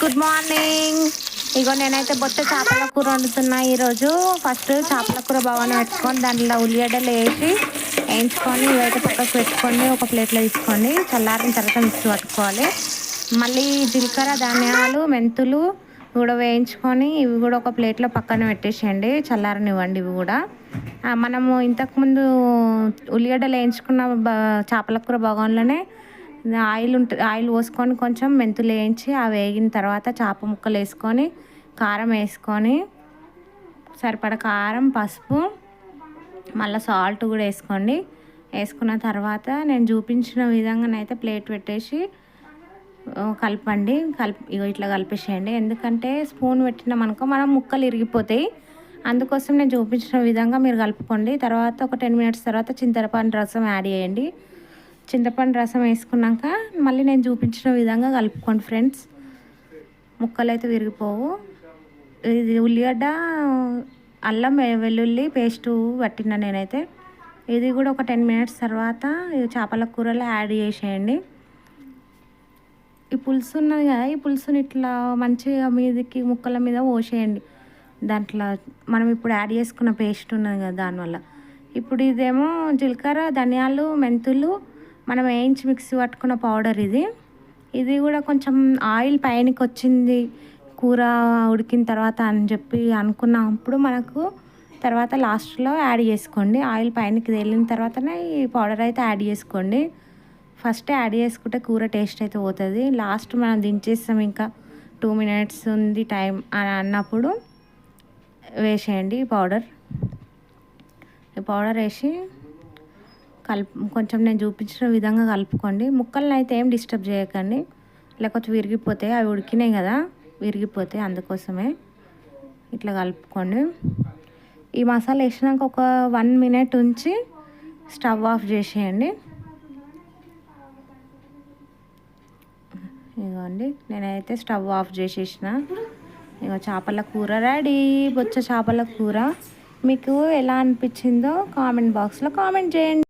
Good morning. ఇగో నేనైతే బొత్త చేపల కూర వండుతున్నా ఈరోజు. ఫస్ట్ చేపల కూర బాగానే పెట్టుకొని దాంట్లో ఉల్లిగడ్డలు వేసి వేయించుకొని ఇవైతే పక్కకు పెట్టుకోండి. ఒక ప్లేట్లో తీసుకోండి. చల్లారిన తర్వాత మిక్సీ పట్టుకోవాలి. మళ్ళీ జీలకర్ర, ధనియాలు, మెంతులు కూడా వేయించుకొని ఇవి కూడా ఒక ప్లేట్లో పక్కన పెట్టేసేయండి. చల్లారనివ్వండి ఇవి కూడా. మనము ఇంతకుముందు ఉల్లిగడ్డలు వేయించుకున్న చేపల కూర బగోన్లోనే ఆయిల్ పోసుకొని కొంచెం మెంతులు వేయించి అవి వేగిన తర్వాత చేప ముక్కలు వేసుకొని కారం వేసుకొని సరిపడ కారం, పసుపు, మళ్ళీ సాల్ట్ కూడా వేసుకోండి. వేసుకున్న తర్వాత నేను చూపించిన విధంగానైతే ప్లేట్ పెట్టేసి కలపండి. ఇట్లా కలిపేసేయండి. ఎందుకంటే స్పూన్ పెట్టినామనుకో మనం ముక్కలు ఇరిగిపోతాయి. అందుకోసం నేను చూపించిన విధంగా మీరు కలుపుకోండి. తర్వాత ఒక 10 మినిట్స్ తర్వాత చింతపండు రసం యాడ్ చేయండి. చింతపండు రసం వేసుకున్నాక మళ్ళీ నేను చూపించిన విధంగా కలుపుకోండి ఫ్రెండ్స్. ముక్కలు అయితే విరిగిపోవు. ఇది ఉల్లిగడ్డ, అల్లం వెల్లుల్లి పేస్టు పట్టిన నేనైతే. ఇది కూడా ఒక 10 మినిట్స్ తర్వాత చేపల కూరలో యాడ్ చేసేయండి. ఈ పులుసు ఉన్నది కదా, ఈ పులుసుని ఇట్లా మంచిగా మీదకి ముక్కల మీద పోసేయండి. దాంట్లో మనం ఇప్పుడు యాడ్ చేసుకున్న పేస్ట్ ఉన్నది కదా దానివల్ల. ఇప్పుడు ఇదేమో జీలకర్ర, ధనియాలు, మెంతులు మనం వేయించి మిక్సీ పట్టుకున్న పౌడర్ ఇది కూడా కొంచెం ఆయిల్ పైనకి వచ్చింది కూర ఉడికిన తర్వాత అని చెప్పి అనుకున్నప్పుడు మనకు తర్వాత లాస్ట్లో యాడ్ చేసుకోండి. ఆయిల్ పైనకి తేలిన తర్వాతనే ఈ పౌడర్ అయితే యాడ్ చేసుకోండి. ఫస్ట్ యాడ్ చేసుకుంటే కూర టేస్ట్ అయితే పోతుంది. లాస్ట్ మనం దించేస్తాం, ఇంకా 2 మినిట్స్ ఉంది టైం అని అన్నప్పుడు వేసేయండి ఈ పౌడర్ వేసి కొంచెం నేను చూపించిన విధంగా కలుపుకోండి. ముక్కలను అయితే ఏం డిస్టర్బ్ చేయకండి, లేకపోతే విరిగిపోతాయి. అవి ఉడికినాయి కదా, విరిగిపోతాయి. అందుకోసమే ఇట్లా కలుపుకోండి. ఈ మసాలా వేసినాక ఒక 1 మినిట్ ఉంచి స్టవ్ ఆఫ్ చేసేయండి. ఇదిగోండి నేనైతే స్టవ్ ఆఫ్ చేసేసిన. ఇక చేపల కూర రెడీ. బొచ్చ చేపల కూర మీకు ఎలా అనిపించిందో కామెంట్ బాక్స్లో కామెంట్ చేయండి.